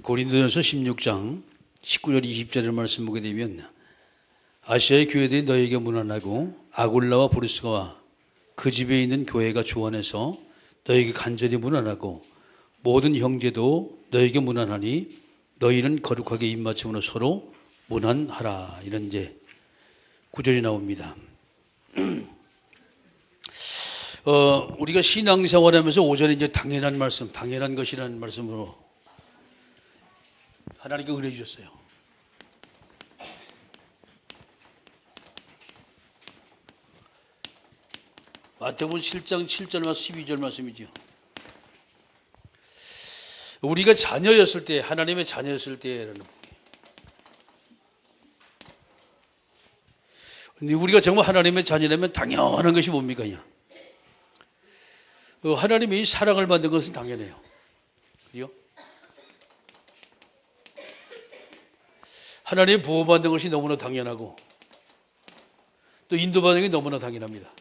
고린도전서 16장 19절 20절의 말씀 보게 되면 아시아의 교회들이 너에게 문안하고 아굴라와 브루스가와 그 집에 있는 교회가 조안해서 너에게 간절히 문안하고 모든 형제도 너에게 문안하니 너희는 거룩하게 입맞춤으로 서로 문안하라. 이런 이제 구절이 나옵니다. 우리가 신앙생활하면서 오전에 이제 당연한 말씀, 당연한 것이라는 말씀으로 하나님께 은혜 주셨어요. 마태복음 7장 7절 말씀 12절 말씀이죠. 우리가 자녀였을 때, 하나님의 자녀였을 때라는. 근데 우리가 정말 하나님의 자녀라면 당연한 것이 뭡니까? 하나님이 사랑을 받는 것은 당연해요. 그죠? 하나님의 보호받는 것이 너무나 당연하고 또 인도받는 게 너무나 당연합니다.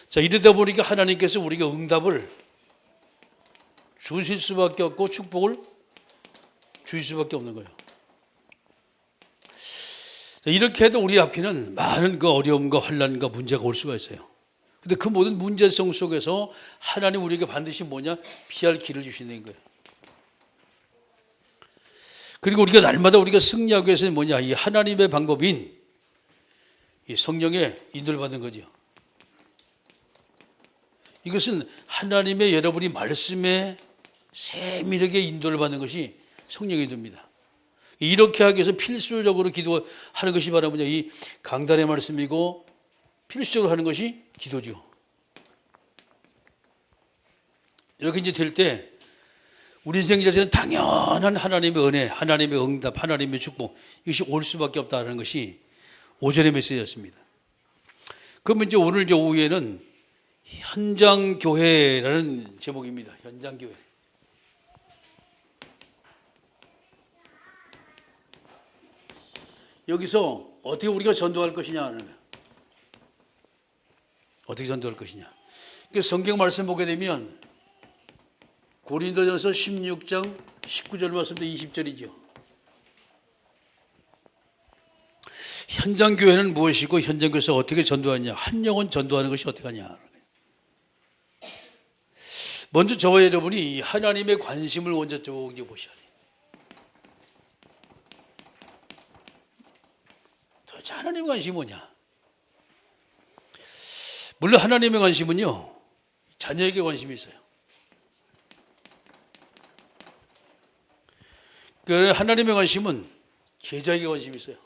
자, 이러다 보니까 하나님께서 우리가 응답을 주실 수밖에 없고 축복을 주실 수밖에 없는 거예요. 자, 이렇게 해도 우리 앞에는 많은 그 어려움과 환난과 문제가 올 수가 있어요. 근데 그 모든 문제성 속에서 하나님 우리에게 반드시 뭐냐? 피할 길을 주시는 거예요. 그리고 우리가 날마다 우리가 승리하기 위해서는 뭐냐? 이 하나님의 방법인 이 성령의 인도를 받는 거죠. 이것은 하나님의 여러분이 말씀에 세밀하게 인도를 받는 것이 성령의 인도입니다. 이렇게 하기 위해서 필수적으로 기도하는 것이 바로 뭐냐? 이 강단의 말씀이고 필수적으로 하는 것이 기도죠. 이렇게 이제 될 때 우리 인생 자체는 당연한 하나님의 은혜, 하나님의 응답, 하나님의 축복 이것이 올 수밖에 없다는 것이 오전의 메시지였습니다. 그러면 이제 오늘 이제 오후에는 현장교회라는 제목입니다. 현장교회. 여기서 어떻게 우리가 전도할 것이냐 하는 거예요. 어떻게 전도할 것이냐. 성경 말씀 보게 되면 고린도전서 16장 19절 말씀도 20절이죠. 현장교회는 무엇이고 현장교회에서 어떻게 전도하냐. 한 영혼 전도하는 것이 어떻게 하냐. 먼저 저와 여러분이 하나님의 관심을 먼저 쭉 보셔야 돼요. 도대체 하나님의 관심이 뭐냐? 물론 하나님의 관심은요, 자녀에게 관심이 있어요. 그 하나님의 관심은 제자에게 관심이 있어요.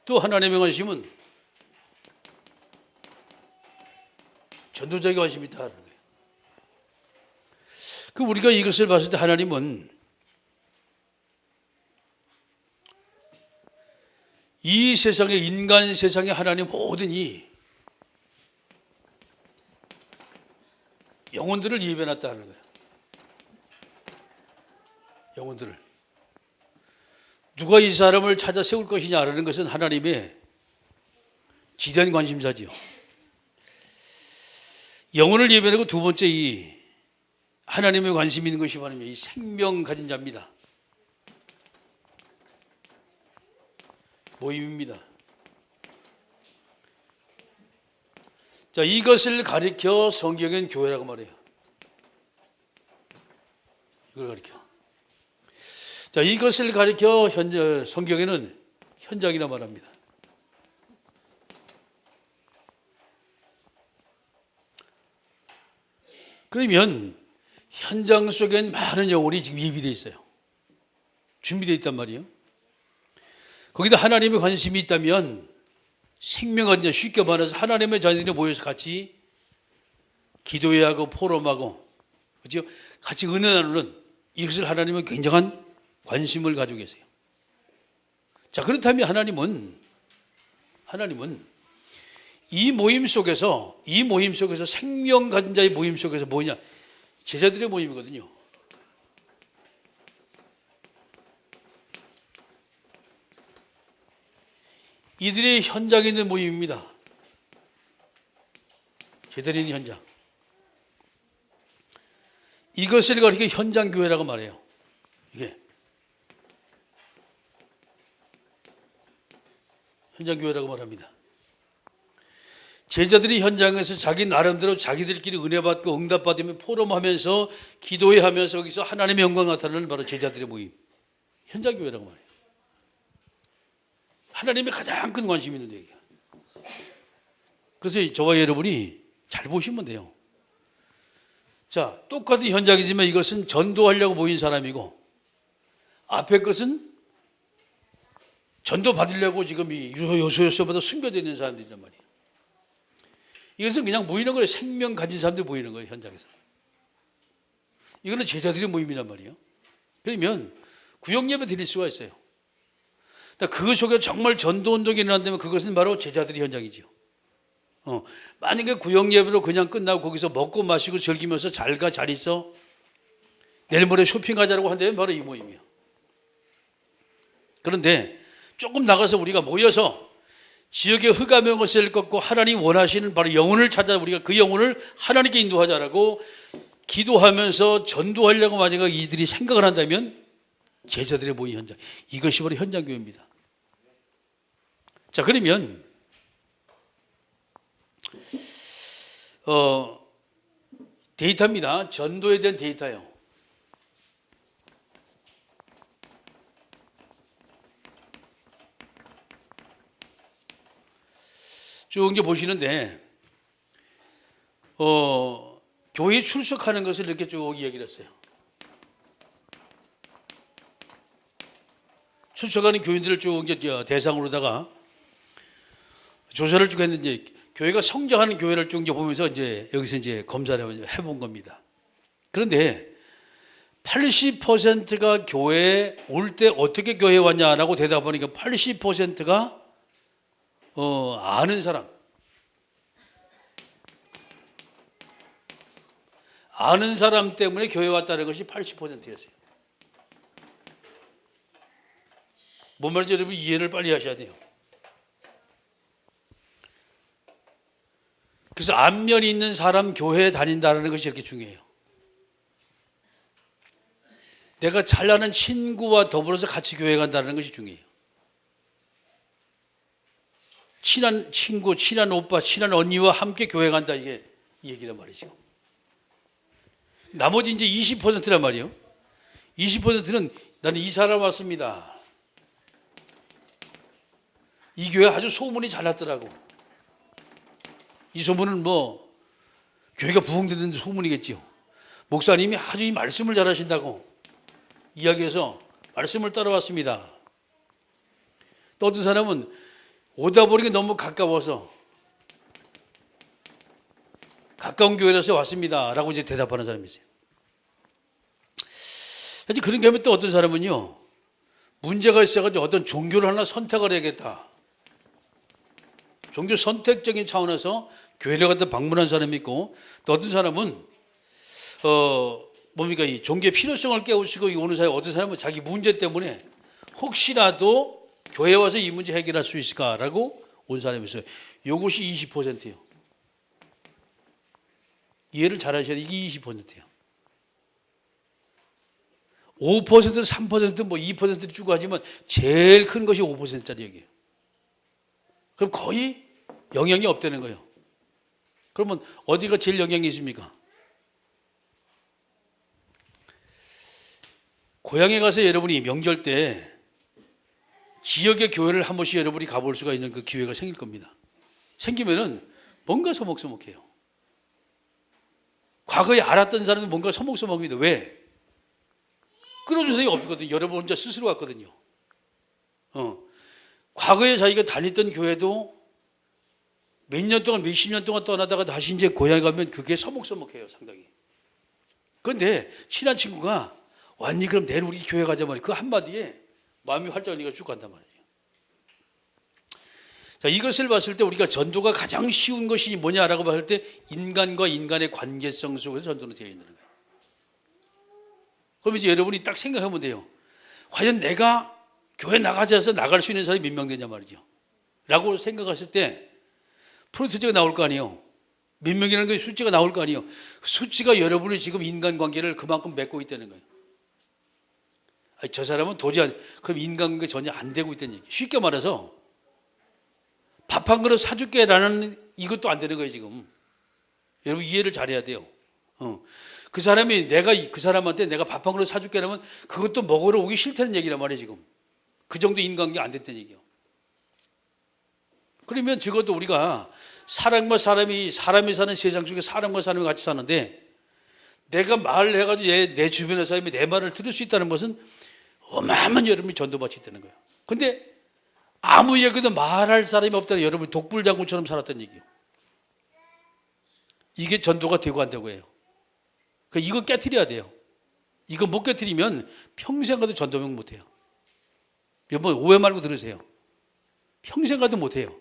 또 하나님의 관심은 전도자에게 관심이 있다는 거예요. 그 우리가 이것을 봤을 때 하나님은 이 세상에 인간 세상에 하나님 모든 이 영혼들을 예배해놨다는 거예요. 영혼들을 누가 이 사람을 찾아 세울 것이냐라는 것은 하나님의 지대한 관심사지요. 영혼을 예배하고 두 번째 이 하나님의 관심 있는 것이 바로 이 생명 가진 자입니다. 모임입니다. 자, 이것을 가리켜 성경엔 교회라고 말해요. 이걸 가리켜. 자, 이것을 가리켜 성경에는 현장이라 말합니다. 그러면 현장 속엔 많은 영혼이 지금 예비되어 있어요. 준비되어 있단 말이에요. 거기다 하나님의 관심이 있다면 생명한 자, 쉽게 말해서 하나님의 자녀들이 모여서 같이 기도해야 하고 포럼하고 그렇죠? 같이 은혜 나누는 이것을 하나님은 굉장한 관심을 가지고 계세요. 자, 그렇다면 하나님은 이 모임 속에서 생명 가진 자의 모임 속에서 뭐냐? 제자들의 모임이거든요. 이들의 현장에 있는 모임입니다. 제자들의 현장. 이것을 가리켜 현장교회라고 말해요. 이게 현장교회라고 말합니다. 제자들이 현장에서 자기 나름대로 자기들끼리 은혜받고 응답받으며 포럼하면서 기도회 하면서 거기서 하나님의 영광 나타나는 바로 제자들의 모임, 현장교회라고 말해요. 하나님의 가장 큰 관심이 있는 얘기야. 그래서 저와 여러분이 잘 보시면 돼요. 자, 똑같은 현장이지만 이것은 전도하려고 모인 사람이고 앞에 것은 전도 받으려고 지금 요소요소마다 숨겨져 있는 사람들이란 말이에요. 이것은 그냥 모이는 거예요. 생명 가진 사람들이 모이는 거예요, 현장에서. 이거는 제자들의 모임이란 말이에요. 그러면 구역예배 드릴 수가 있어요. 그 속에 정말 전도운동이 일어난다면 그것은 바로 제자들의 현장이죠. 만약에 구역예배로 그냥 끝나고 거기서 먹고 마시고 즐기면서 잘 가, 잘 있어, 내일 모레 쇼핑하자라고 한다면 바로 이 모임이에요. 그런데 조금 나가서 우리가 모여서 지역의 흑암의 것을 꺾고 하나님 원하시는 바로 영혼을 찾아 우리가 그 영혼을 하나님께 인도하자라고 기도하면서 전도하려고 만약에 이들이 생각을 한다면 제자들의 모임 현장, 이것이 바로 현장교회입니다. 자, 그러면 데이터입니다. 전도에 대한 데이터요. 쭉 이제 보시는데 교회에 출석하는 것을 이렇게 쭉 이야기를 했어요. 출석하는 교인들을 쭉 이제 대상으로다가 조사를 쭉 했는데 교회가 성장하는 교회를 쭉 이제 보면서 이제 여기서 이제 검사를 해본 겁니다. 그런데 80%가 교회에 올 때 어떻게 교회에 왔냐라고 대답하니까 80%가 아는 사람. 아는 사람 때문에 교회에 왔다는 것이 80%였어요. 뭔 말인지 여러분 이해를 빨리 하셔야 돼요. 그래서 안면이 있는 사람 교회에 다닌다는 것이 이렇게 중요해요. 내가 잘 아는 친구와 더불어서 같이 교회 간다는 것이 중요해요. 친한 친구, 친한 오빠, 친한 언니와 함께 교회 간다, 이게 이 얘기란 말이죠. 나머지 이제 20%란 말이에요. 20%는 나는 이 사람 왔습니다. 이 교회 아주 소문이 잘 났더라고. 이 소문은 뭐 교회가 부흥되는 소문이겠지요. 목사님이 아주 이 말씀을 잘하신다고 이야기해서 말씀을 따라왔습니다. 또 어떤 사람은 오다 보니까 너무 가까워서 가까운 교회라서 왔습니다 라고 이제 대답하는 사람이 있어요. 사실 그런 게 하면 또 어떤 사람은요, 문제가 있어가지고 어떤 종교를 하나 선택을 해야겠다, 종교 선택적인 차원에서 교회를 갖다 방문한 사람이 있고, 또 어떤 사람은 뭡니까, 이 종교의 필요성을 깨우치고 오는 사람, 어떤 사람은 자기 문제 때문에 혹시라도 교회 와서 이 문제 해결할 수 있을까라고 온 사람이 있어요. 이것이 20%예요. 이해를 잘 하셔야 돼요. 이게 20%예요. 5%, 3%, 뭐 2%를 주고 하지만 제일 큰 것이 5%짜리 얘기예요. 그럼 거의 영향이 없다는 거예요. 그러면 어디가 제일 영향이 있습니까? 고향에 가서 여러분이 명절 때 지역의 교회를 한 번씩 여러분이 가볼 수가 있는 그 기회가 생길 겁니다. 생기면은 뭔가 서먹서먹해요. 과거에 알았던 사람은 뭔가 서먹서먹합니다. 왜? 끌어준 사람이 없거든요. 여러분 혼자 스스로 갔거든요. 과거에 자기가 다녔던 교회도 몇 년 동안, 몇십 년 동안 떠나다가 다시 이제 고향에 가면 그게 서먹서먹해요, 상당히. 그런데 친한 친구가 왔니? 그럼 내일 우리 교회 가자 말이에요. 그 한마디에 마음이 활짝 열리고 쭉 간단 말이에요. 자, 이것을 봤을 때 우리가 전도가 가장 쉬운 것이 뭐냐라고 봤을 때 인간과 인간의 관계성 속에서 전도는 되어 있는 거예요. 그럼 이제 여러분이 딱 생각하면 돼요. 과연 내가 교회 나가자 해서 나갈 수 있는 사람이 몇 명 되냐 말이죠. 라고 생각하실 때 프로젝트가 나올 거 아니에요. 몇 명이라는 게 수치가 나올 거 아니에요. 수치가 여러분이 지금 인간관계를 그만큼 맺고 있다는 거예요. 아니, 저 사람은 도저히 그럼 인간관계 전혀 안 되고 있다는 얘기. 쉽게 말해서 밥 한 그릇 사줄게라는 이것도 안 되는 거예요 지금. 여러분 이해를 잘해야 돼요. 그 사람이 그 사람한테 내가 밥 한 그릇 사줄게라면 그것도 먹으러 오기 싫다는 얘기란 말이에요 지금. 그 정도 인간관계 안 됐다는 얘기예요. 그러면 적어도 우리가 사람이 사는 세상 속에 사람과 사람이 같이 사는데 내가 말을 해가지고 내 주변의 사람이 내 말을 들을 수 있다는 것은 어마어마한 여러분이 전도받이 있다는 거예요. 근데 아무 얘기도 말할 사람이 없다는 여러분이 독불장군처럼 살았다는 얘기예요. 이게 전도가 되고 안 되고 해요. 이거 깨트려야 돼요. 이거 못 깨트리면 평생 가도 전도명 못 해요. 여러분 오해 말고 들으세요. 평생 가도 못 해요.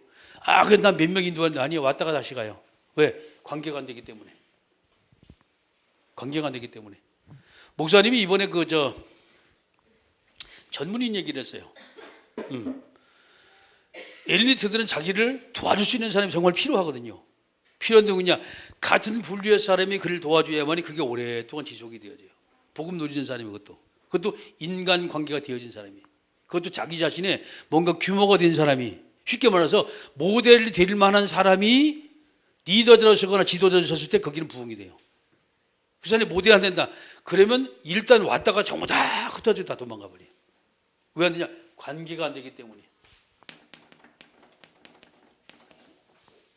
난 몇 명 인도하는데 아니요. 왔다가 다시 가요. 왜? 관계가 안 되기 때문에. 관계가 안 되기 때문에. 목사님이 이번에 전문인 얘기를 했어요. 엘리트들은 자기를 도와줄 수 있는 사람이 정말 필요하거든요. 필요한 누구냐? 같은 분류의 사람이 그를 도와줘야만이 그게 오랫동안 지속이 되어져요. 복음 누리는 사람이 그것도 인간 관계가 되어진 사람이. 그것도 자기 자신의 뭔가 규모가 된 사람이. 쉽게 말해서 모델이 될 만한 사람이 리더로 서거나 지도자로 섰을 때 거기는 부흥이 돼요. 그 사람이 모델 안 된다. 그러면 일단 왔다가 전부 다 흩어지고 다 도망가 버려요. 왜 안 되냐? 관계가 안 되기 때문에.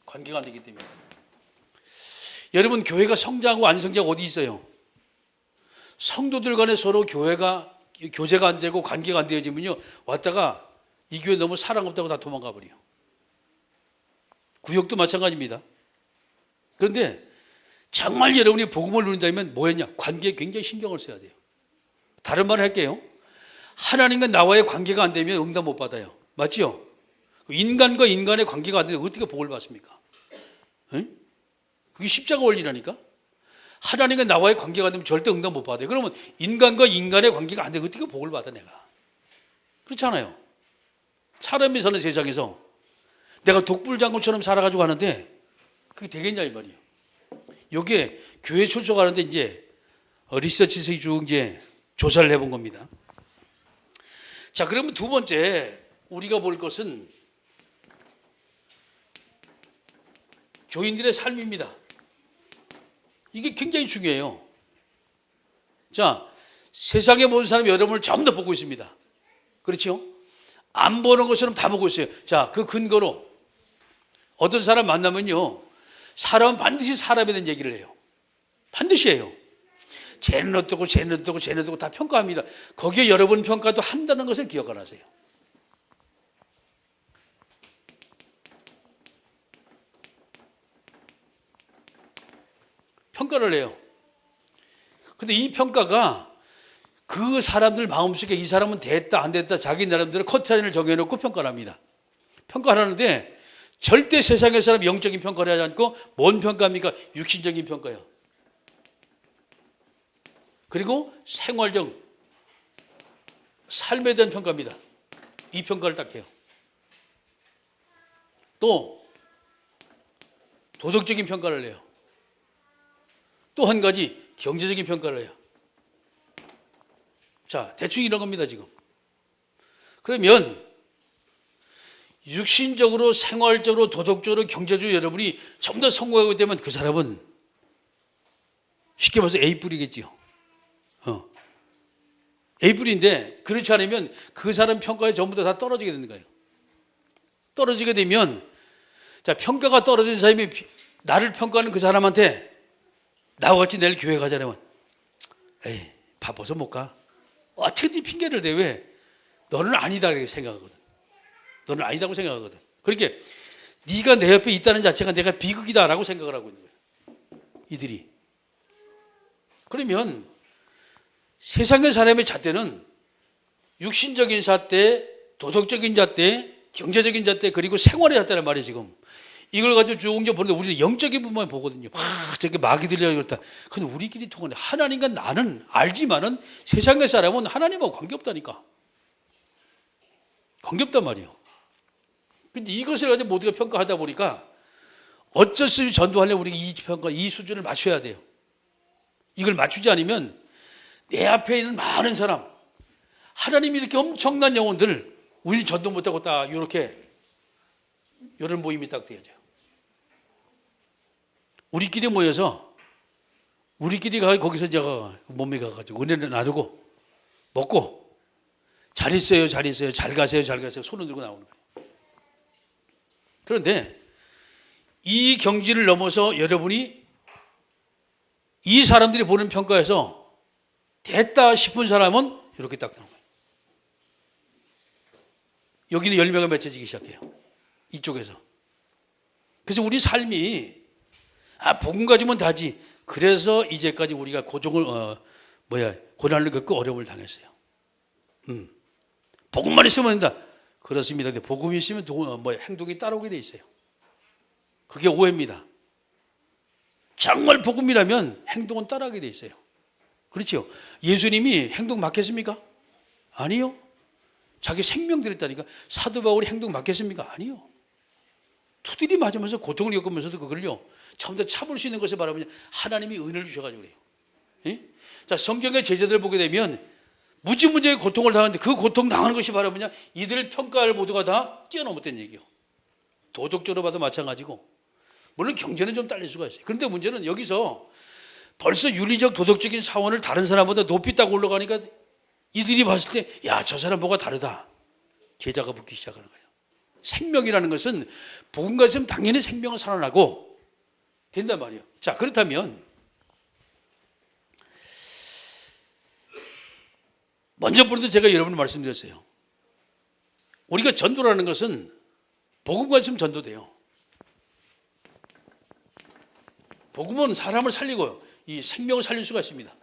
관계가 안 되기 때문에. 여러분 교회가 성장하고 안 성장하고 어디 있어요? 성도들 간에 서로 교제가 안 되고 관계가 안 되어지면요. 왔다가 이 교회 너무 사랑 없다고 다 도망가 버려요. 구역도 마찬가지입니다. 그런데 정말 여러분이 복음을 누린다면 뭐였냐? 관계에 굉장히 신경을 써야 돼요. 다른 말을 할게요. 하나님과 나와의 관계가 안 되면 응답 못 받아요. 맞죠? 인간과 인간의 관계가 안 되면 어떻게 복을 받습니까? 응? 그게 십자가 원리라니까? 하나님과 나와의 관계가 안 되면 절대 응답 못 받아요. 그러면 인간과 인간의 관계가 안 되면 어떻게 복을 받아 내가? 그렇잖아요. 사람이 사는 세상에서 내가 독불장군처럼 살아가지고 하는데 그게 되겠냐 이 말이에요. 이게 교회 출석하는데 이제 리서치에서 쭉 이제 조사를 해본 겁니다. 자, 그러면 두 번째 우리가 볼 것은 교인들의 삶입니다. 이게 굉장히 중요해요. 자, 세상에 모든 사람이 여러분을 전부 다 보고 있습니다. 그렇죠? 안 보는 것처럼 다 보고 있어요. 자, 그 근거로 어떤 사람 만나면요. 사람은 반드시 사람에 대한 얘기를 해요. 반드시 해요. 쟤는 어떻고 쟤는 어떻고 쟤는 어떻고 다 평가합니다. 거기에 여러분 평가도 한다는 것을 기억을 하세요. 평가를 해요. 근데 이 평가가 그 사람들 마음속에 이 사람은 됐다 안 됐다 자기 나름대로 커트라인을 정해놓고 평가를 합니다. 평가를 하는데 절대 세상의 사람이 영적인 평가를 하지 않고 뭔 평가입니까? 육신적인 평가예요. 그리고 생활적 삶에 대한 평가입니다. 이 평가를 딱 해요. 또 도덕적인 평가를 해요. 또 한 가지 경제적인 평가를 해요. 자, 대충 이런 겁니다 지금. 그러면 육신적으로 생활적으로 도덕적으로 경제적으로 여러분이 전부 다 성공하게 되면 그 사람은 쉽게 봐서 A뿔이겠지요. A뿔인데 그렇지 않으면 그 사람 평가에 전부 다 떨어지게 되는 거예요. 떨어지게 되면 자, 평가가 떨어진 사람이 나를 평가하는 그 사람한테 나와 같이 내일 교회 가자면 에이 바빠서 못 가. 어떻게 핑계를 대? 왜? 너는 아니다 이렇게 생각하거든. 너는 아니다고 생각하거든. 그렇게 네가 내 옆에 있다는 자체가 내가 비극이다라고 생각을 하고 있는 거예요. 이들이. 그러면 세상의 사람의 잣대는 육신적인 잣대, 도덕적인 잣대, 경제적인 잣대, 그리고 생활의 잣대란 말이에요 지금. 이걸 가지고 쭉 이제 보는데 우리는 영적인 부분만 보거든요. 저렇게 마귀 들려고 그렇다. 근데 우리끼리 통하네. 하나님과 나는 알지만은 세상의 사람은 하나님하고 관계없다니까. 관계없단 말이에요. 근데 이것을 가지고 모두가 평가하다 보니까 어쩔 수 없이 전도하려면 우리가 이 평가, 이 수준을 맞춰야 돼요. 이걸 맞추지 않으면 내 앞에 있는 많은 사람, 하나님이 이렇게 엄청난 영혼들, 우리 전도 못하고 딱 이렇게 이런 모임이 딱 되어져요. 우리끼리 모여서 우리끼리 거기서 제가 몸에 가가지고 은혜를 나누고 먹고 잘 있어요, 잘 있어요, 잘 가세요, 잘 가세요 손을 들고 나오는 거예요. 그런데 이 경지를 넘어서 여러분이 이 사람들이 보는 평가에서 됐다 싶은 사람은 이렇게 딱 나오는 거예요. 여기는 열매가 맺혀지기 시작해요. 이쪽에서. 그래서 우리 삶이 복음 가지면 다지. 그래서 이제까지 우리가 고난을 겪고 어려움을 당했어요. 복음만 있으면 된다. 그렇습니다. 근데 복음이 있으면 행동이 따라오게 돼 있어요. 그게 오해입니다. 정말 복음이라면 행동은 따라하게 돼 있어요. 그렇죠? 예수님이 행동 막혔습니까? 아니요. 자기 생명 드렸다니까. 사도 바울이 행동 막혔습니까? 아니요. 두드리 맞으면서 고통을 겪으면서도 그걸요 처음부터 참을 수 있는 것을 바라보면 하나님이 은혜를 주셔가지고 그래요. 예? 자, 성경의 제자들을 보게 되면 무지문제의 고통을 당하는데 그 고통 당하는 것이 바로 뭐냐? 이들을 평가할 모두가 다 뛰어넘었다는 얘기요. 도덕적으로 봐도 마찬가지고, 물론 경제는 좀 딸릴 수가 있어요. 그런데 문제는 여기서 벌써 윤리적 도덕적인 사원을 다른 사람보다 높이 딱 올라가니까 이들이 봤을 때 야, 저 사람 뭐가 다르다. 계좌가 붙기 시작하는 거예요. 생명이라는 것은 복음 가지면 당연히 생명은 살아나고 된단 말이에요. 자, 그렇다면 먼저부터 제가 여러분을 말씀드렸어요. 우리가 전도라는 것은 복음과 있으면 전도돼요. 복음은 사람을 살리고요, 이 생명을 살릴 수가 있습니다.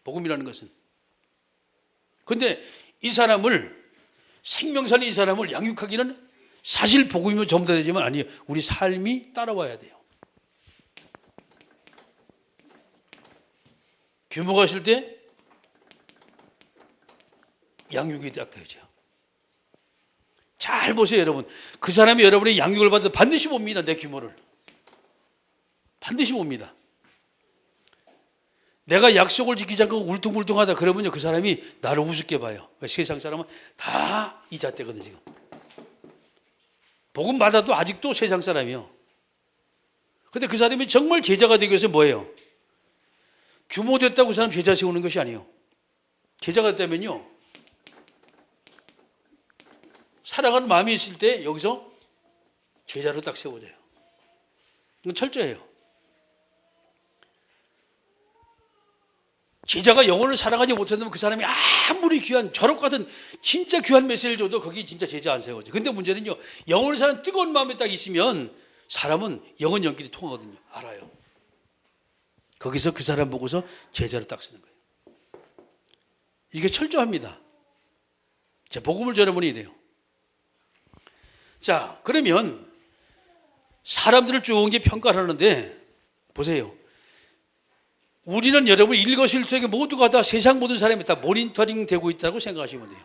복음이라는 것은. 그런데 이 사람을, 생명 살린 이 사람을 양육하기는 사실 복음이면 전부 다 되지만 아니에요. 우리 삶이 따라와야 돼요. 규모가 있을 때 양육이 딱 되죠. 잘 보세요, 여러분. 그 사람이 여러분의 양육을 받아 반드시 봅니다. 내 규모를 반드시 봅니다. 내가 약속을 지키지 않고 울퉁불퉁하다 그러면요, 그 사람이 나를 우습게 봐요. 세상 사람은 다 이 잣대거든. 지금 복음 받아도 아직도 세상 사람이요. 근데 그 사람이 정말 제자가 되기 위해서 뭐예요? 규모 됐다고 그 사람 제자 세우는 것이 아니에요. 제자가 됐다면요, 사랑하는 마음이 있을 때 여기서 제자로 딱 세워져요. 이건 철저해요. 제자가 영혼을 사랑하지 못한다면 그 사람이 아무리 귀한, 저럭 같은 진짜 귀한 메시지를 줘도 거기 진짜 제자 안 세워져. 근데 문제는요, 영혼을 사랑하는 뜨거운 마음에 딱 있으면 사람은 영혼 연길이 통하거든요. 알아요. 거기서 그 사람 보고서 제자로 딱 쓰는 거예요. 이게 철저합니다. 자, 복음을 전하보니 이래요. 자, 그러면 사람들을 쭉 이제 평가를 하는데 보세요. 우리는 여러분 일거수일투족에 모두가 다 세상 모든 사람이 다 모니터링 되고 있다고 생각하시면 돼요.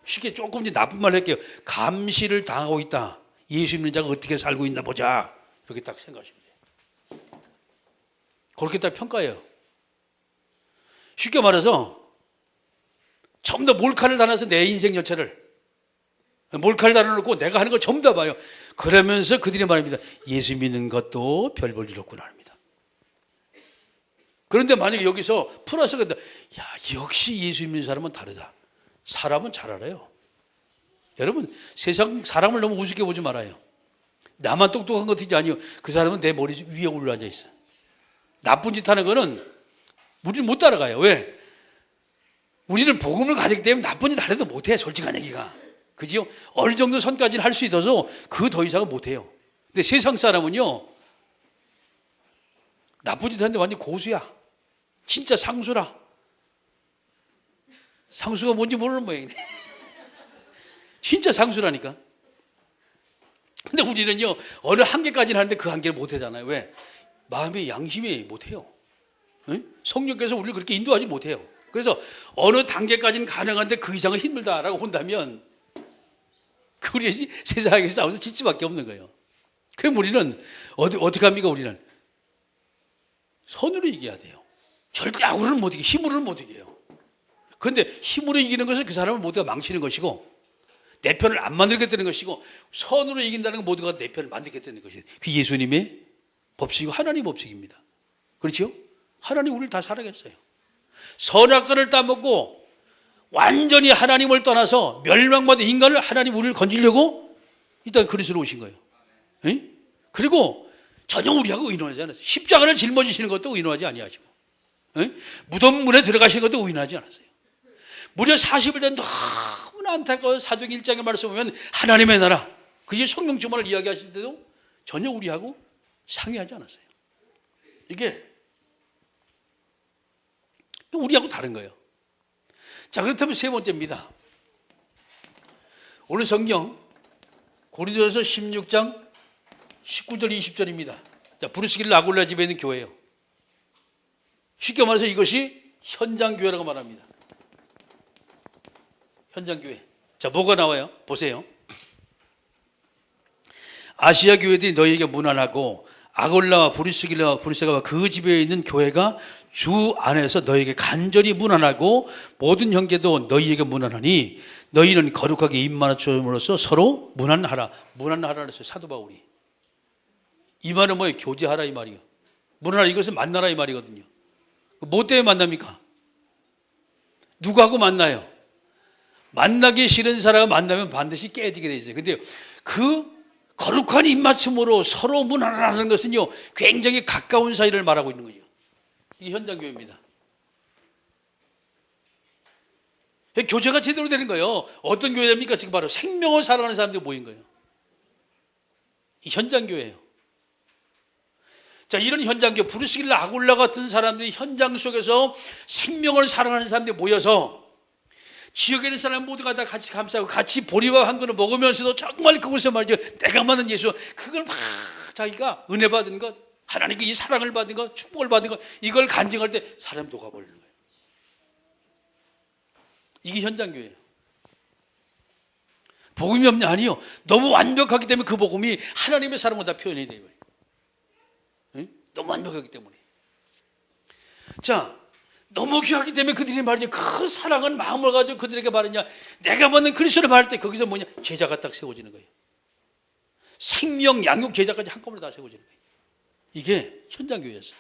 쉽게 조금 이제 나쁜 말 할게요. 감시를 당하고 있다. 예수 믿는 자가 어떻게 살고 있나 보자. 이렇게 딱 생각하시면 돼요. 그렇게 딱 평가해요. 쉽게 말해서 전부 다 몰카를 달아서 내 인생 전체를 몰카를 달아놓고 내가 하는 걸 전부 다 봐요. 그러면서 그들이 말합니다. 예수 믿는 것도 별 볼 일 없구나 합니다. 그런데 만약에 여기서 플러스가 된다. 야, 역시 예수 믿는 사람은 다르다. 사람은 잘 알아요. 여러분, 세상 사람을 너무 우습게 보지 말아요. 나만 똑똑한 것이지 아니요. 그 사람은 내 머리 위에 올라앉아 있어. 나쁜 짓 하는 거는 우리는 못 따라가요. 왜? 우리는 복음을 가지기 때문에 나쁜 짓 안 해도 못해. 솔직한 얘기가. 그지요? 어느 정도 선까지는 할 수 있어서 그 더 이상은 못해요. 근데 세상 사람은요, 나쁜 짓 하는데 완전 고수야. 진짜 상수라. 상수가 뭔지 모르는 모양이네. 진짜 상수라니까. 근데 우리는요, 어느 한계까지는 하는데 그 한계를 못 하잖아요. 왜? 마음의 양심이 못 해요. 응? 성령께서 우리를 그렇게 인도하지 못해요. 그래서 어느 단계까지는 가능한데 그 이상은 힘들다라고 한다면 우리 세상에 싸워서 질 수밖에 없는 거예요. 그럼 우리는 어떻게 합니까? 우리는 손으로 이겨야 돼요. 절대 악으로는 못 이겨, 힘으로는 못 이겨요. 그런데 힘으로 이기는 것은 그 사람을 모두가 망치는 것이고 내 편을 안 만들겠다는 것이고, 선으로 이긴다는 건 모두가 내 편을 만들겠다는 것이에요. 그게 예수님의 법칙이고 하나님의 법칙입니다. 그렇죠? 하나님 우리를 다 사랑했어요. 선악과를 따먹고 완전히 하나님을 떠나서 멸망받은 인간을 하나님 우리를 건지려고 일단 그리스도로 오신 거예요. 에? 그리고 전혀 우리하고 의논하지 않았어요. 십자가를 짊어지시는 것도 의논하지 아니하시고, 무덤 문에 들어가시는 것도 의논하지 않았어요. 무려 40일 된 너무나 안타까운 사도행 1장의 말씀 보면 하나님의 나라, 그게 성령 충만을 이야기하실 때도 전혀 우리하고 상의하지 않았어요. 이게 또 우리하고 다른 거예요. 자, 그렇다면 세 번째입니다. 오늘 성경 고린도전서 16장 19절 20절입니다. 자, 브루스길 아굴라 집에 있는 교회예요. 쉽게 말해서 이것이 현장교회라고 말합니다. 현장교회. 자, 뭐가 나와요? 보세요. 아시아 교회들이 너희에게 문안하고 아골라와 브루스길라와 브루스가와 그 집에 있는 교회가 주 안에서 너희에게 간절히 문안하고 모든 형제도 너희에게 문안하니 너희는 거룩하게 입 맞춤으로써 서로 문안하라. 문안하라 그랬어요, 사도 바울이. 이 말은 뭐예요? 교제하라 이 말이에요. 문안하라, 이것은 만나라 이 말이거든요. 뭐 때문에 만납니까? 누구하고 만나요? 만나기 싫은 사람을 만나면 반드시 깨지게 돼 있어요. 근데 그 거룩한 입맞춤으로 서로 문안하라는 것은요, 굉장히 가까운 사이를 말하고 있는 거죠. 이게 현장교회입니다. 교제가 제대로 되는 거예요. 어떤 교회입니까? 지금 바로 생명을 사랑하는 사람들이 모인 거예요. 이 현장교회예요. 자, 이런 현장교회, 브루스길라 아굴라 같은 사람들이 현장 속에서 생명을 사랑하는 사람들이 모여서 지역에 있는 사람 모두가 다 같이 감싸고 같이 보리와 한 그릇 먹으면서도 정말 그곳에 말이죠, 내가 만든 예수, 그걸 막 자기가 은혜 받은 것, 하나님께 이 사랑을 받은 것, 축복을 받은 것, 이걸 간증할 때 사람이 녹아버리는 거예요. 이게 현장교회예요. 복음이 없냐? 아니요. 너무 완벽하기 때문에 그 복음이 하나님의 사랑을 다 표현해야 돼요. 너무 완벽하기 때문에. 자, 너무 귀하기 때문에 그들이 말이죠, 그 사랑은 마음을 가지고 그들에게 말하냐, 내가 받는 그리스도를 말할 때 거기서 뭐냐, 제자가 딱 세워지는 거예요. 생명, 양육, 제자까지 한꺼번에 다 세워지는 거예요. 이게 현장교회였어요.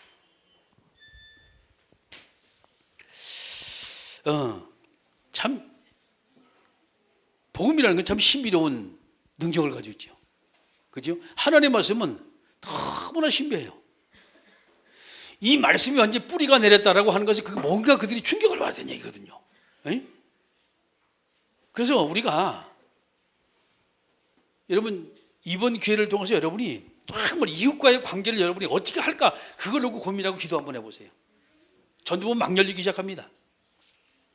참 복음이라는 건 참 신비로운 능력을 가지고 있죠. 그죠? 하나님의 말씀은 너무나 신비해요. 이 말씀이 완전히 뿌리가 내렸다라고 하는 것은 뭔가 그들이 충격을 받았다는 얘기거든요. 에? 그래서 우리가 여러분 이번 기회를 통해서 여러분이 정말 이웃과의 관계를 여러분이 어떻게 할까, 그걸 놓고 고민하고 기도 한번 해보세요. 전두문 막 열리기 시작합니다.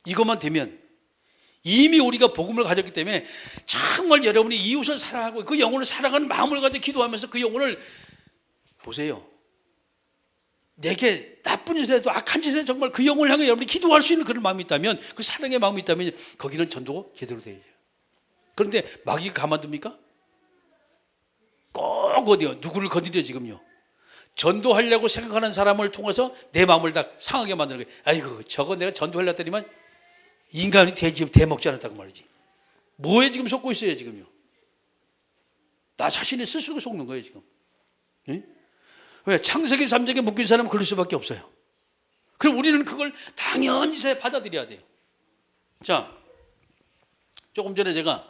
이것만 되면 이미 우리가 복음을 가졌기 때문에 정말 여러분이 이웃을 사랑하고 그 영혼을 사랑하는 마음을 가지고 기도하면서 그 영혼을 보세요. 내게 나쁜 짓을 해도 악한 짓을 해도 정말 그 영혼을 향해 여러분이 기도할 수 있는 그런 마음이 있다면, 그 사랑의 마음이 있다면 거기는 전도가 제대로 되어야죠. 그런데 마귀가 가만둡니까? 꼭 어디요? 누구를 건드려 지금요? 전도하려고 생각하는 사람을 통해서 내 마음을 다 상하게 만드는 거예요. 아이고, 저거 내가 전도하려고 했더니만 인간이 대먹지 않았다고 말이지. 뭐에 지금 속고 있어요 지금요? 나 자신의 스스로 속는 거예요 지금. 예? 왜? 창세기 3장에 묶인 사람은 그럴 수밖에 없어요. 그럼 우리는 그걸 당연히 받아들여야 돼요. 자, 조금 전에 제가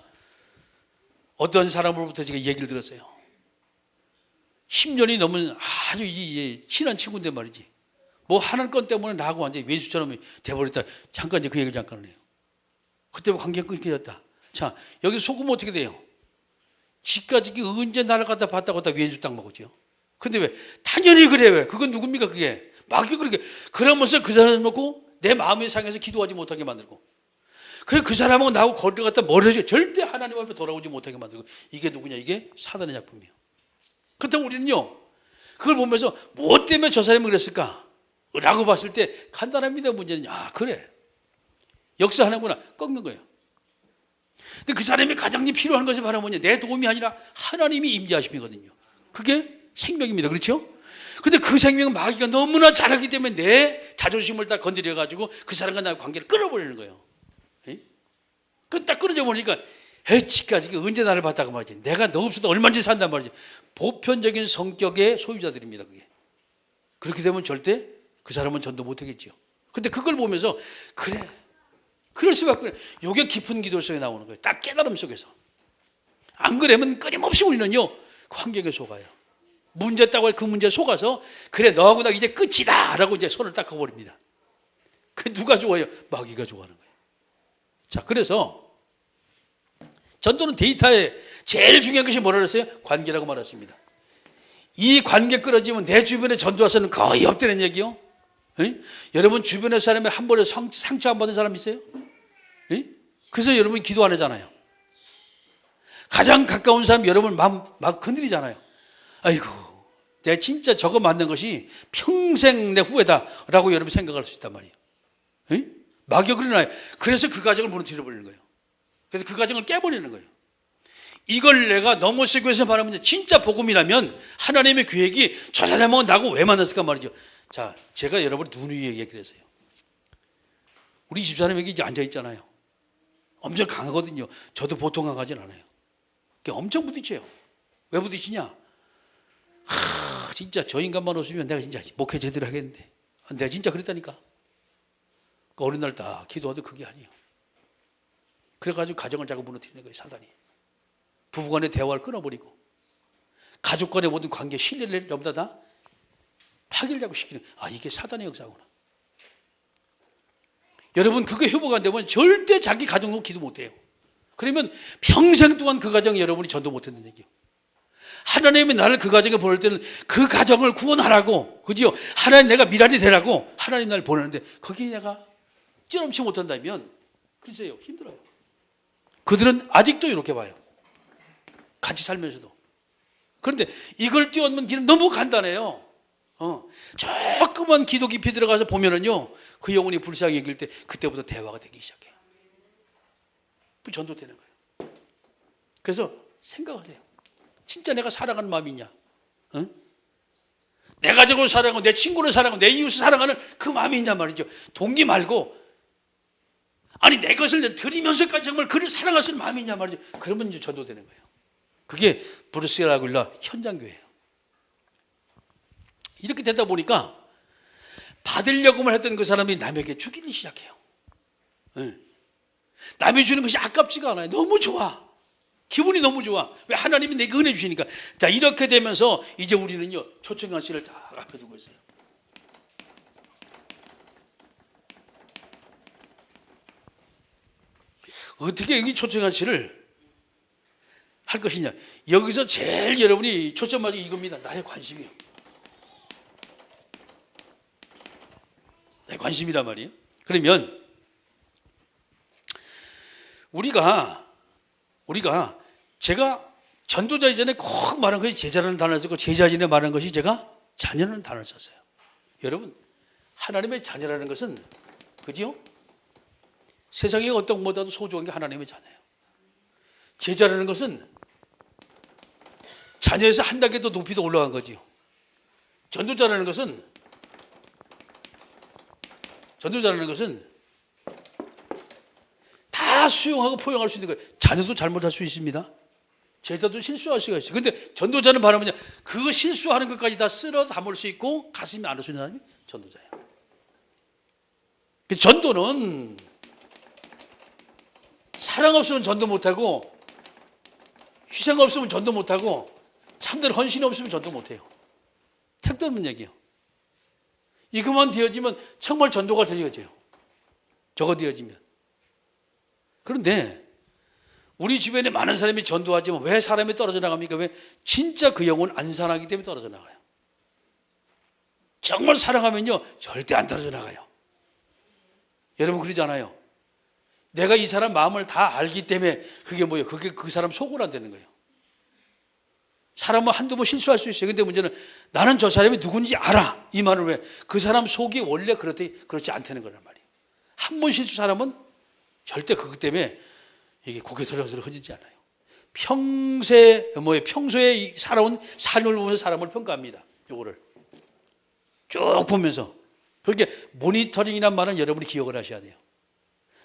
어떤 사람으로부터 제가 얘기를 들었어요. 10년이 넘은 아주 친한 친구인데 말이지, 뭐 하는 건 때문에 나하고 완전히 외수처럼 돼버렸다. 잠깐 이제 그 얘기를 잠깐 해요. 그때 관계가 끊겨졌다. 자, 여기 속으면 어떻게 돼요? 지까지 언제 나를 갖다 봤다고 다 외수 딱 먹었죠. 근데 왜? 당연히 그래. 왜? 그건 누굽니까 그게? 마귀 그렇게. 그러면서 그 사람 놓고 내 마음의 상해서 기도하지 못하게 만들고, 그 사람하고 나하고 거리를 갖다 멀어지게, 절대 하나님 앞에 돌아오지 못하게 만들고. 이게 누구냐? 이게 사단의 작품이에요. 그렇다면 우리는요, 그걸 보면서 뭐 때문에 저 사람이 그랬을까? 라고 봤을 때 간단합니다. 문제는, 그래, 역사하는구나, 꺾는 거예요. 근데 그 사람이 가장 필요한 것이 바로 뭐냐? 내 도움이 아니라 하나님이 임재하심이거든요. 그게 생명입니다. 그렇죠? 근데 그 생명은 마귀가 너무나 잘하기 때문에 내 자존심을 딱 건드려가지고 그 사람과 나의 관계를 끊어버리는 거예요. 그 딱 끊어져 버리니까 에치까지 언제 나를 봤다고 말이지. 내가 너 없어도 얼마든지 산단 말이지. 보편적인 성격의 소유자들입니다. 그게. 그렇게 되면 절대 그 사람은 전도 못하겠죠. 근데 그걸 보면서 그래, 그럴 수밖에 없어요. 이게 깊은 기도 속에 나오는 거예요. 딱 깨달음 속에서. 안 그러면 끊임없이 우리는요 환경에 속아요. 문제 있다고 할 그 문제에 속아서 그래 너하고 나 이제 끝이다 라고 이제 손을 딱 꺼버립니다. 그 누가 좋아요? 마귀가 좋아하는 거예요. 자, 그래서 전도는 데이터에 제일 중요한 것이 뭐라 그랬어요? 관계라고 말했습니다. 이 관계 끊어지면 내 주변에 전도와서는 거의 없다는 얘기요. 여러분 주변의 사람이 한 번에 상처 안 받은 사람 있어요? 그래서 여러분 기도 안 하잖아요. 가장 가까운 사람 여러분 막 건드리잖아요. 아이고 내가 진짜 저거 만든 것이 평생 내 후회다 라고 여러분 생각할 수 있단 말이에요. 마귀가 그러나요? 그래서 그 가정을 무너뜨려 버리는 거예요. 그래서 그 가정을 깨버리는 거예요. 이걸 내가 넘어서기 위해서 말하면 진짜 복음이라면 하나님의 계획이 저 사람하고 나하고 왜 만났을까 말이죠. 자, 제가 여러분 눈 위에 얘기를 했어요. 우리 집사람이 여기 이제 앉아있잖아요. 엄청 강하거든요. 저도 보통 강하진 않아요. 엄청 부딪혀요. 왜 부딪히냐? 진짜 저 인간만 없으면 내가 진짜 목회 제대로 하겠는데. 내가 진짜 그랬다니까. 어느 날 딱 기도해도 그게 아니에요. 그래가지고 가정을 자꾸 무너뜨리는 거예요, 사단이. 부부간의 대화를 끊어버리고 가족 간의 모든 관계, 신뢰를 전부 다 파괴를 시키는. 이게 사단의 역사구나. 여러분 그거 회복 안 되면 절대 자기 가정 놓고 기도 못해요. 그러면 평생 동안 그 가정에 여러분이 전도 못했는 얘기예요. 하나님이 나를 그 가정에 보낼 때는 그 가정을 구원하라고, 그지요? 하나님 내가 미랄이 되라고 하나님 나를 보내는데 거기에 내가 뛰어넘지 못한다면 글쎄요, 힘들어요. 그들은 아직도 이렇게 봐요. 같이 살면서도. 그런데 이걸 뛰어넘는 길은 너무 간단해요. 조금만 기도 깊이 들어가서 보면은요, 그 영혼이 불쌍히 여길 때 그때부터 대화가 되기 시작해요. 전도되는 거예요. 그래서 생각하세요. 진짜 내가 사랑하는 마음이 있냐? 내 가족을 사랑하고 내 친구를 사랑하고 내 이웃을 사랑하는 그 마음이 있냐 말이죠. 동기 말고 내 것을 드리면서까지 정말 그를 사랑할 수 있는 마음이 있냐 말이죠. 그러면 이제 전도되는 거예요. 그게 브루스라굴라 현장교회예요. 이렇게 되다 보니까 받으려고만 했던 그 사람이 남에게 주기를 시작해요. 남이 주는 것이 아깝지가 않아요. 너무 좋아. 기분이 너무 좋아. 왜? 하나님이 내게 은혜 주시니까. 자, 이렇게 되면서 이제 우리는요 초청한 씨를 다 앞에 두고 있어요. 어떻게 여기 초청한 씨를 할 것이냐. 여기서 제일 여러분이 초점 맞이 이겁니다. 나의 관심이요. 나의 관심이란 말이에요. 그러면 우리가 제가 전도자 이전에 꼭 말한 것이 제자라는 단어를 쓰고 제자 전에 말한 것이 제가 자녀라는 단어를 썼어요. 여러분 하나님의 자녀라는 것은 그지요? 세상에 어떤 것보다도 소중한 게 하나님의 자녀예요. 제자라는 것은 자녀에서 한 단계 더 높이 더 올라간 거지요. 전도자라는 것은 다 수용하고 포용할 수 있는 거예요. 자녀도 잘못할 수 있습니다. 제자도 실수할 수가 있어요. 근데 전도자는 바로 뭐냐? 그 실수하는 것까지 다 쓸어 담을 수 있고 가슴에 안을 수 있는 사람이 전도자예요. 전도는 사랑 없으면 전도 못하고 희생 없으면 전도 못하고 참된 헌신이 없으면 전도 못해요. 택도 없는 얘기예요. 이것만 되어지면 정말 전도가 되어져요. 저거 되어지면. 그런데 우리 주변에 많은 사람이 전도하지만 왜 사람이 떨어져 나갑니까? 왜? 진짜 그 영혼 안 사랑하기 때문에 떨어져 나가요. 정말 사랑하면요 절대 안 떨어져 나가요. 여러분 그러잖아요. 내가 이 사람 마음을 다 알기 때문에 그게 뭐예요? 그게 그 사람 속으로 안 되는 거예요. 사람은 한두 번 실수할 수 있어요. 근데 문제는 나는 저 사람이 누군지 알아. 이 말은 왜? 그 사람 속이 원래 그렇지 않다는 거란 말이에요. 한 번 실수 사람은 절대 그것 때문에 이게 고개 돌려서 흐지지 않아요. 평소에 살아온 삶을 보면서 사람을 평가합니다. 요거를 쭉 보면서. 그렇게 모니터링이란 말은 여러분이 기억을 하셔야 돼요.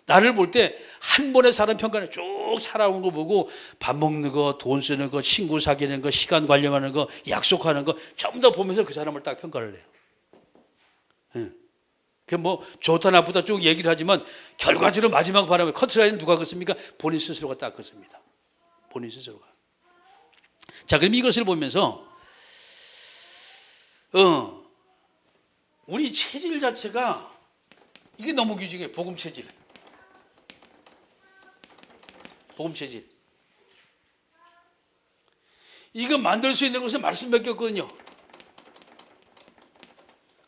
나를 볼 때 한 번에 사람 평가는 쭉 살아온 거 보고 밥 먹는 거, 돈 쓰는 거, 친구 사귀는 거, 시간 관리하는 거, 약속하는 거 전부 다 보면서 그 사람을 딱 평가를 해요. 그 뭐 좋다 나쁘다 쭉 얘기를 하지만 결과적으로 마지막 바람에 커트라인은 누가 긋습니까? 본인 스스로가 딱 긋습니다. 본인 스스로가. 자, 그럼 이것을 보면서 우리 체질 자체가 이게 너무 귀중해. 복음 체질. 복음 체질. 이거 만들 수 있는 것은 말씀밖에 없거든요.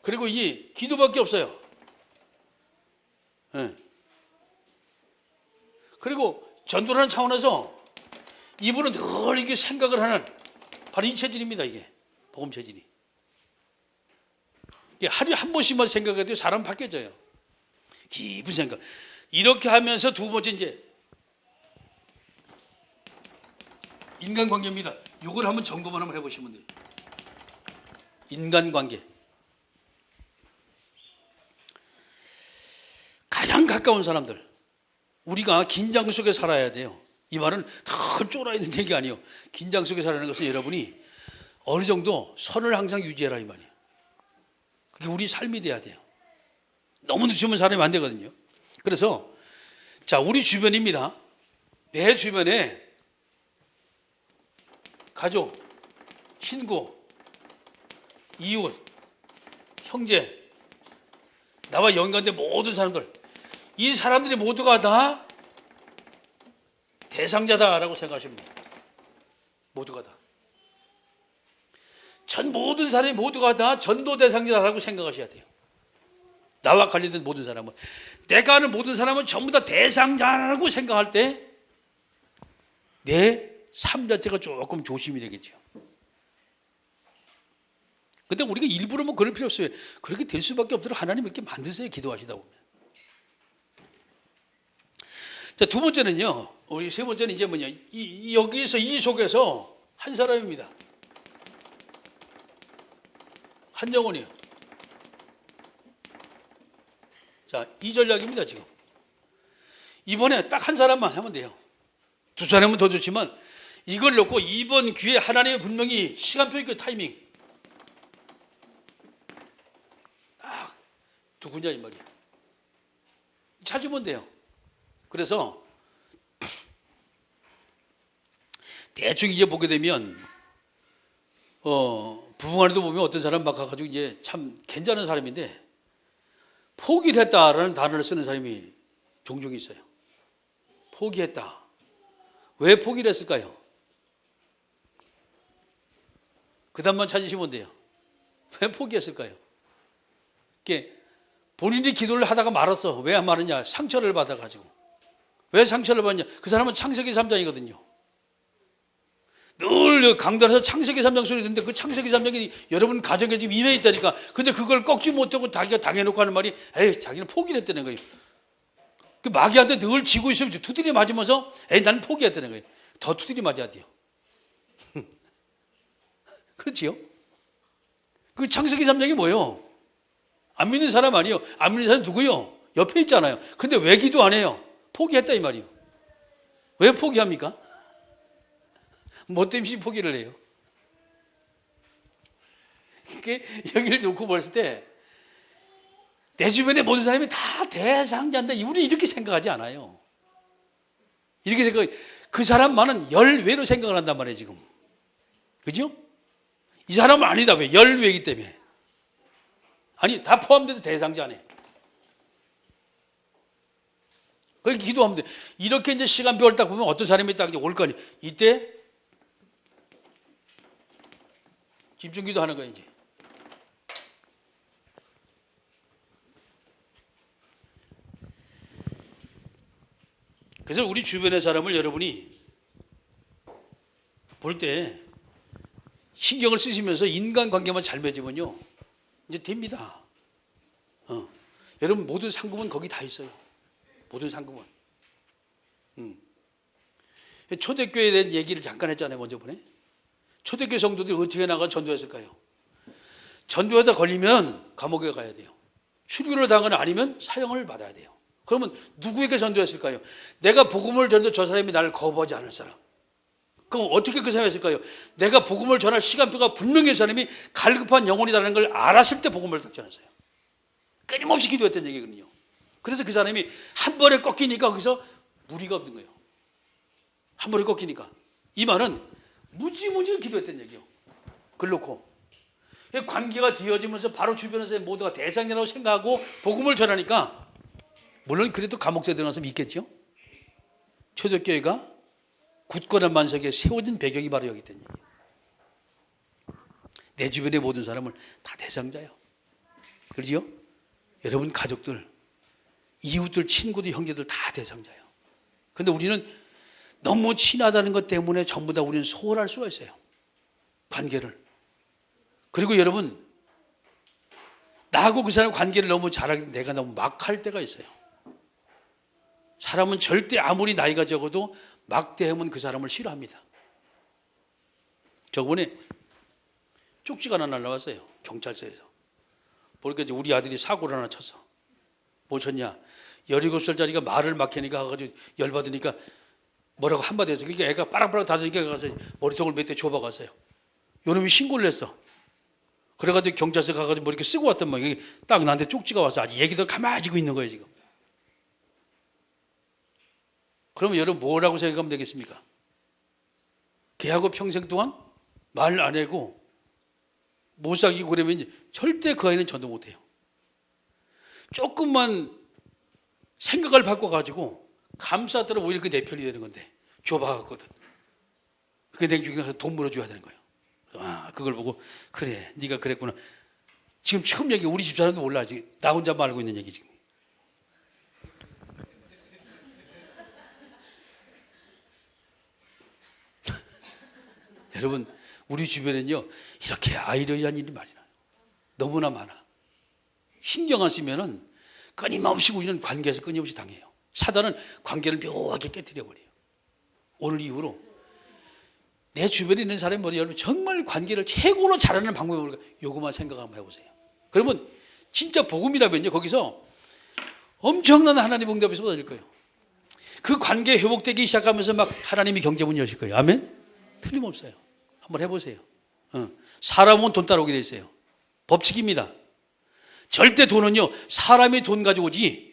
그리고 이 기도밖에 없어요. 네. 그리고 전도라는 차원에서 이분은 늘 이게 생각을 하는 바로 이 체질입니다. 이게 복음 체질이. 이게 하루에 한 번씩만 생각해도 사람 바뀌어져요. 깊은 생각. 이렇게 하면서 두 번째 이제 인간관계입니다. 이걸 한번 점검을 한번 해보시면 돼요. 인간관계. 가장 가까운 사람들. 우리가 긴장 속에 살아야 돼요. 이 말은 더 쫄아 있는 얘기 아니에요. 긴장 속에 살아가는 것은 여러분이 어느 정도 선을 항상 유지해라 이 말이에요. 그게 우리 삶이 돼야 돼요. 너무 늦으면 사람이 안 되거든요. 그래서 자, 우리 주변입니다. 내 주변에 가족, 친구, 이웃, 형제, 나와 연관된 모든 사람들, 이 사람들이 모두가 다 대상자다라고 생각하시면 돼요. 모두가 다. 모든 사람이 모두가 다 전도 대상자라고 생각하셔야 돼요. 나와 관련된 모든 사람은. 내가 아는 모든 사람은 전부 다 대상자라고 생각할 때 내 삶 자체가 조금 조심이 되겠죠. 근데 우리가 일부러 뭐 그럴 필요 없어요. 그렇게 될 수밖에 없도록 하나님 이렇게 만드세요. 기도하시다 보면. 자, 두 번째는요. 우리 세 번째는 이제 뭐냐. 여기서 이 속에서 한 사람입니다. 한 영혼이에요. 자, 이 전략입니다, 지금. 이번에 딱 한 사람만 하면 돼요. 두 사람은 더 좋지만 이걸 놓고 이번 기회에 하나님의 분명히 시간표 있고 타이밍. 딱 누구냐 이 말이에요. 찾으면 돼요. 그래서 대충 이제 보게 되면 부부간에도 보면 어떤 사람 막 가가지고 이제 참 괜찮은 사람인데 포기를 했다라는 단어를 쓰는 사람이 종종 있어요. 포기했다. 왜 포기를 했을까요? 그 다음만 찾으시면 돼요. 왜 포기했을까요? 이게 본인이 기도를 하다가 말았어. 왜 안 말았냐? 상처를 받아가지고. 왜 상처를 받냐? 그 사람은 창세기 3장이거든요. 늘 강단에서 창세기 3장 소리 듣는데 그 창세기 3장이 여러분 가정에 지금 임해 있다니까. 근데 그걸 꺾지 못하고 자기가 당해놓고 하는 말이 에이, 자기는 포기를 했다는 거예요. 그 마귀한테 늘 지고 있으면 두드려 맞으면서 에이, 나는 포기했다는 거예요. 더 두드려 맞아야 돼요. 그렇지요? 그 창세기 3장이 뭐예요? 안 믿는 사람 아니에요. 안 믿는 사람 누구요? 옆에 있잖아요. 근데 왜 기도 안 해요? 포기했다 이 말이에요. 왜 포기합니까? 뭐 때문에 포기를 해요? 그게 여기를 놓고 봤을 때 내 주변에 모든 사람이 다 대상자인데 우리는 이렇게 생각하지 않아요. 이렇게 생각, 그 사람만은 열외로 생각을 한단 말이에요 지금. 그죠? 이 사람은 아니다. 왜? 열외이기 때문에. 아니 다 포함돼도 대상자네. 그렇게 기도하면 돼. 이렇게 이제 시간표를 딱 보면 어떤 사람이 딱 올 거 아니에요. 이때 집중기도 하는 거예요 이제. 그래서 우리 주변의 사람을 여러분이 볼 때 신경을 쓰시면서 인간관계만 잘 맺으면요 이제 됩니다. 여러분 모든 상급은 거기 다 있어요. 모든 상급은. 초대교회에 대한 얘기를 잠깐 했잖아요. 먼저 보네. 초대교회 성도들이 어떻게 나가 전도했을까요? 전도하다 걸리면 감옥에 가야 돼요. 출교를 당하거나 아니면 사형을 받아야 돼요. 그러면 누구에게 전도했을까요? 내가 복음을 전해도 저 사람이 나를 거부하지 않을 사람. 그럼 어떻게 그 사람이 했을까요? 내가 복음을 전할 시간표가 분명히 사람이 갈급한 영혼이라는 걸 알았을 때 복음을 딱 전했어요. 끊임없이 기도했던 얘기거든요. 그래서 그 사람이 한 번에 꺾이니까 거기서 무리가 없는 거예요. 한 번에 꺾이니까. 이 말은 무지무지 기도했던 얘기예요. 그걸 놓고 관계가 뒤어지면서 바로 주변에서 모두가 대상이라고 생각하고 복음을 전하니까, 물론 그래도 감옥에 들어가서 믿겠죠. 초대교회가 굳건한 만석에 세워진 배경이 바로 여기 있던 얘기예요. 내 주변의 모든 사람을 다 대상자예요. 그렇지요? 여러분 가족들, 이웃들, 친구들, 형제들 다 대상자예요. 그런데 우리는 너무 친하다는 것 때문에 전부 다 우리는 소홀할 수가 있어요. 관계를. 그리고 여러분, 나하고 그 사람 관계를 너무 잘하기 내가 너무 막 할 때가 있어요. 사람은 절대 아무리 나이가 적어도 막대하면 그 사람을 싫어합니다. 저번에 쪽지가 하나 날라왔어요. 경찰서에서. 보니까 이제 우리 아들이 사고를 하나 쳤어. 뭐 쳤냐? 17살짜리가 말을 막히니까 가가지고 열받으니까 뭐라고 한마디 해서, 그러니까 애가 빠락빠락 닫으니까 가서 머리통을 몇 대 줘박았어요. 요놈이 신고를 했어. 그래가지고 경찰서 가가지고 뭐 이렇게 쓰고 왔단 말이야. 딱 나한테 쪽지가 와서 아주 얘기들 가만히 지고 있는 거예요, 지금. 그러면 여러분 뭐라고 생각하면 되겠습니까? 걔하고 평생 동안 말 안 하고 못 사귀고 그러면 절대 그 아이는 전도 못 해요. 조금만 생각을 바꿔가지고 감싸더라 오히려 그 내 편이 되는 건데 줘봐갔거든. 그게 내중에 가서 돈 물어줘야 되는 거예요. 아, 그걸 보고 그래 네가 그랬구나. 지금 처음 얘기 우리 집 사람도 몰라. 지금 나 혼자만 알고 있는 얘기 지금. 여러분 우리 주변에는요 이렇게 아이러니한 일이 많이 나요. 너무나 많아. 신경 안 쓰면은 끊임없이 우리는 관계에서 끊임없이 당해요. 사단은 관계를 묘하게 깨뜨려버려요. 오늘 이후로 내 주변에 있는 사람이 뭐냐, 여러분 정말 관계를 최고로 잘하는 방법이 뭘까? 요것만 생각 한번 해보세요. 그러면 진짜 복음이라면요 거기서 엄청난 하나님의 응답이 쏟아질 거예요. 그 관계 회복되기 시작하면서 막 하나님이 경제문 여실 거예요. 아멘? 틀림없어요. 한번 해보세요. 사람은 돈 따라오게 돼 있어요. 법칙입니다. 절대 돈은요 사람이 돈 가져오지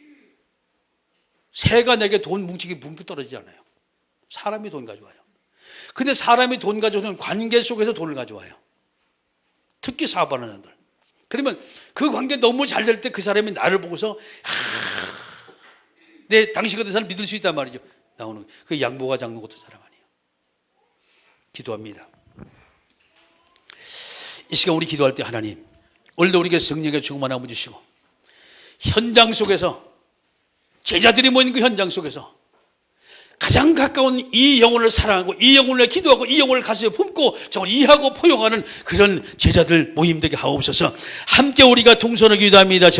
새가 내게 돈 뭉치기 뭉쳐 떨어지지 않아요. 사람이 돈 가져와요. 근데 사람이 돈 가져오는 관계 속에서 돈을 가져와요. 특히 사업하는 사람들. 그러면 그 관계 너무 잘 될 때 그 사람이 나를 보고서 당신 같은 사람 믿을 수 있단 말이죠. 나오는 그 양보가 장로 같은 사람 아니에요. 기도합니다. 이 시간 우리 기도할 때 하나님 오늘도 우리에게 성령의 충만 한번 주시고 현장 속에서 제자들이 모인 그 현장 속에서 가장 가까운 이 영혼을 사랑하고 이 영혼을 기도하고 이 영혼을 가슴에 품고 정말 이해하고 포용하는 그런 제자들 모임 되게 하옵소서. 함께 우리가 동서로 기도합니다.